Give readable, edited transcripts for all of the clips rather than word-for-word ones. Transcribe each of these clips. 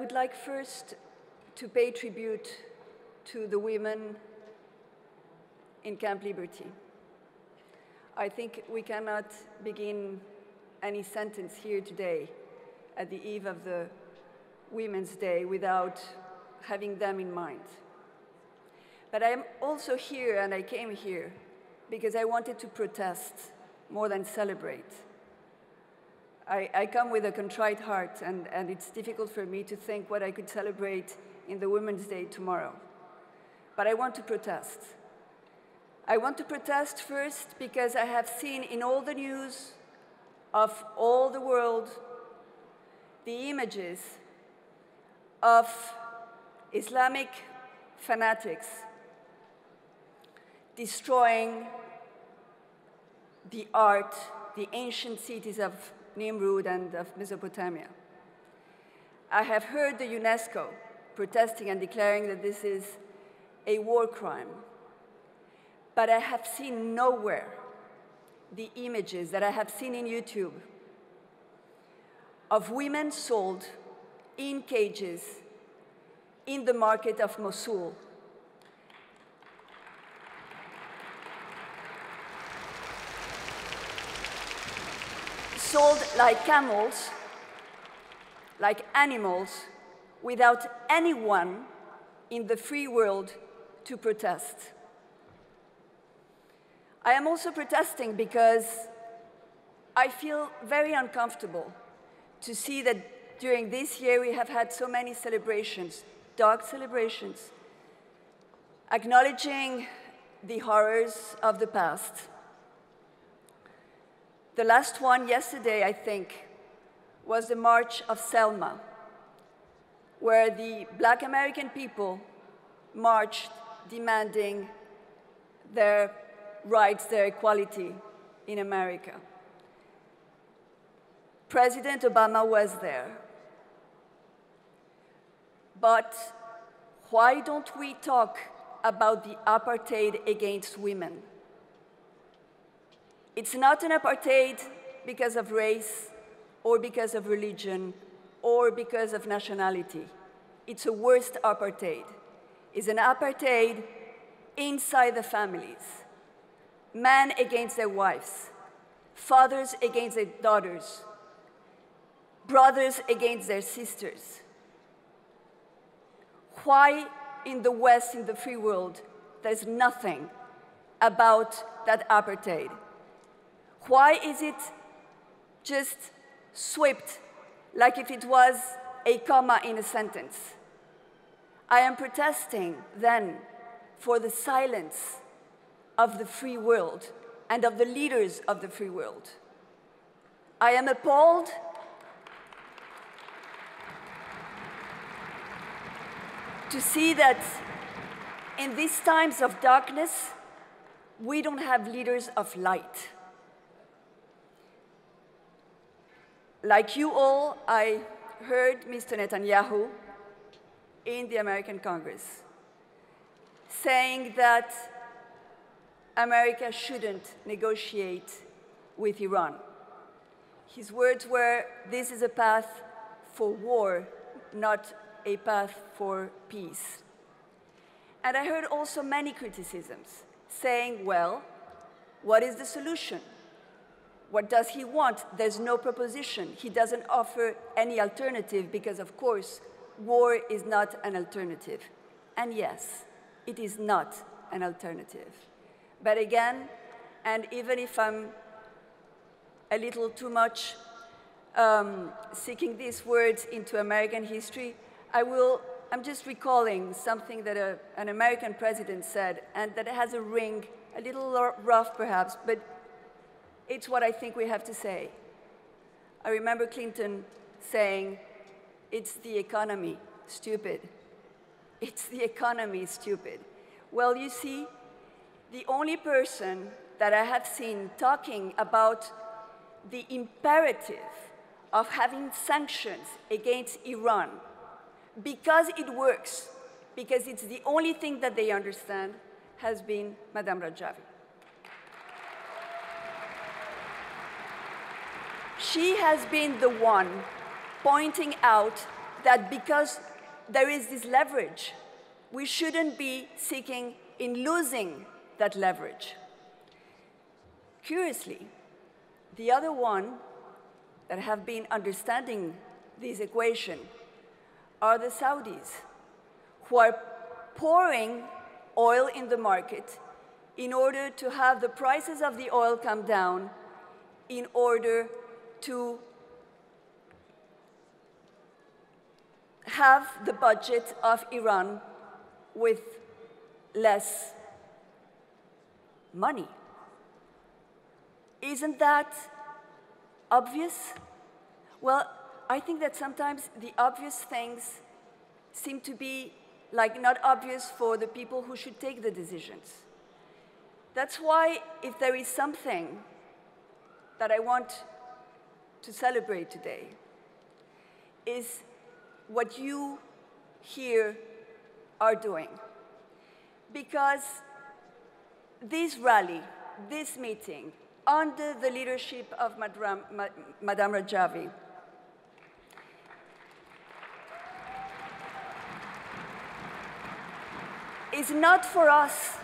would like first to pay tribute to the women in Camp Liberty. I think we cannot begin any sentence here today at the eve of the Women's Day without having them in mind. But I am also here, and I came here because I wanted to protest more than celebrate. I come with a contrite heart, and it's difficult for me to think what I could celebrate in the Women's Day tomorrow. But I want to protest. I want to protest first because I have seen in all the news of all the world the images of Islamic fanatics destroying the art, the ancient cities of Nimrud and of Mesopotamia. I have heard the UNESCO protesting and declaring that this is a war crime. But I have seen nowhere the images that I have seen in YouTube of women sold in cages in the market of Mosul. Sold like camels, like animals, without anyone in the free world to protest. I am also protesting because I feel very uncomfortable to see that during this year we have had so many celebrations, dark celebrations, acknowledging the horrors of the past. The last one yesterday, I think, was the March of Selma, where the Black American people marched demanding their rights, their equality in America. President Obama was there. But why don't we talk about the apartheid against women? It's not an apartheid because of race or because of religion or because of nationality. It's a worse apartheid. It's an apartheid inside the families. Men against their wives, fathers against their daughters, brothers against their sisters. Why in the West, in the free world, there's nothing about that apartheid? Why is it just swept like if it was a comma in a sentence? I am protesting then for the silence of the free world and of the leaders of the free world. I am appalled to see that in these times of darkness, we don't have leaders of light. Like you all, I heard Mr. Netanyahu in the American Congress saying that America shouldn't negotiate with Iran. His words were, this is a path for war, not a path for peace. And I heard also many criticisms saying, well, what is the solution? What does he want? There's no proposition. He doesn't offer any alternative because, of course, war is not an alternative. And yes, it is not an alternative. But again, and even if I'm a little too much seeking these words into American history, I'm just recalling something that an American president said, and that has a ring, a little rough perhaps, but it's what I think we have to say. I remember Clinton saying, it's the economy, stupid. It's the economy, stupid. Well, you see, the only person that I have seen talking about the imperative of having sanctions against Iran because it works, because it's the only thing that they understand, has been Maryam Rajavi. She has been the one pointing out that because there is this leverage, we shouldn't be seeking in losing that leverage. Curiously, the other one that have been understanding this equation are the Saudis, who are pouring oil in the market in order to have the prices of the oil come down, in order to have the budget of Iran with less money. Isn't that obvious? Well, I think that sometimes the obvious things seem to be like not obvious for the people who should take the decisions. That's why if there is something that I want to celebrate today, is what you here are doing. Because this rally, this meeting, under the leadership of Maryam Rajavi, is not for us.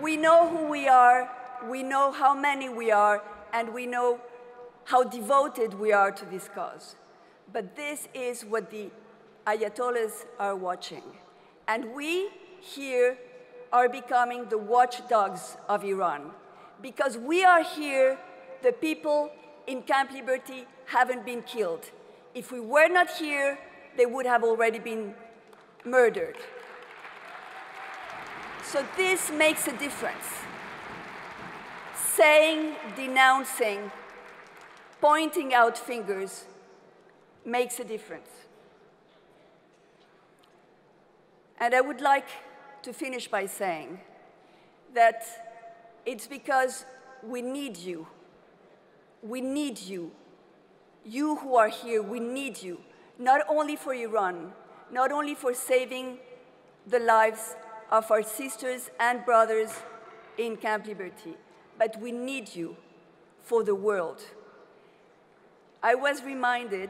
We know who we are, we know how many we are, and we know how devoted we are to this cause. But this is what the Ayatollahs are watching. And we here are becoming the watchdogs of Iran. Because we are here, the people in Camp Liberty haven't been killed. If we were not here, they would have already been murdered. So this makes a difference. Saying, denouncing, pointing out fingers makes a difference. And I would like to finish by saying that it's because we need you. We need you. You who are here, we need you. Not only for Iran, not only for saving the lives of our sisters and brothers in Camp Liberty, but we need you for the world. I was reminded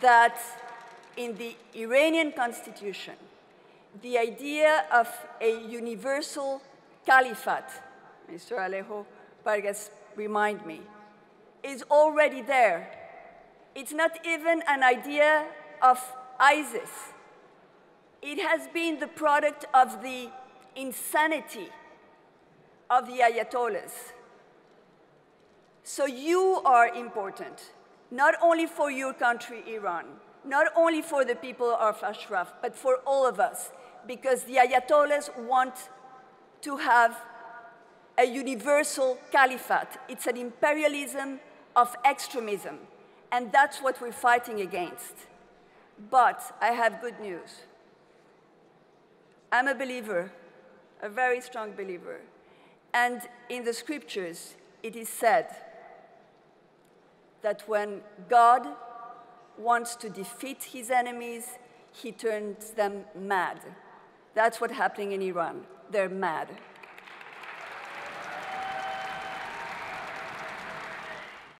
that in the Iranian constitution, the idea of a universal caliphate, Mr. Alejo Vargas remind me, is already there. It's not even an idea of ISIS. It has been the product of the insanity of the Ayatollahs. So you are important, not only for your country, Iran, not only for the people of Ashraf, but for all of us, because the Ayatollahs want to have a universal caliphate. It's an imperialism of extremism, and that's what we're fighting against. But I have good news. I'm a believer, a very strong believer, and in the scriptures it is said that when God wants to defeat his enemies, he turns them mad. That's what's happening in Iran. They're mad.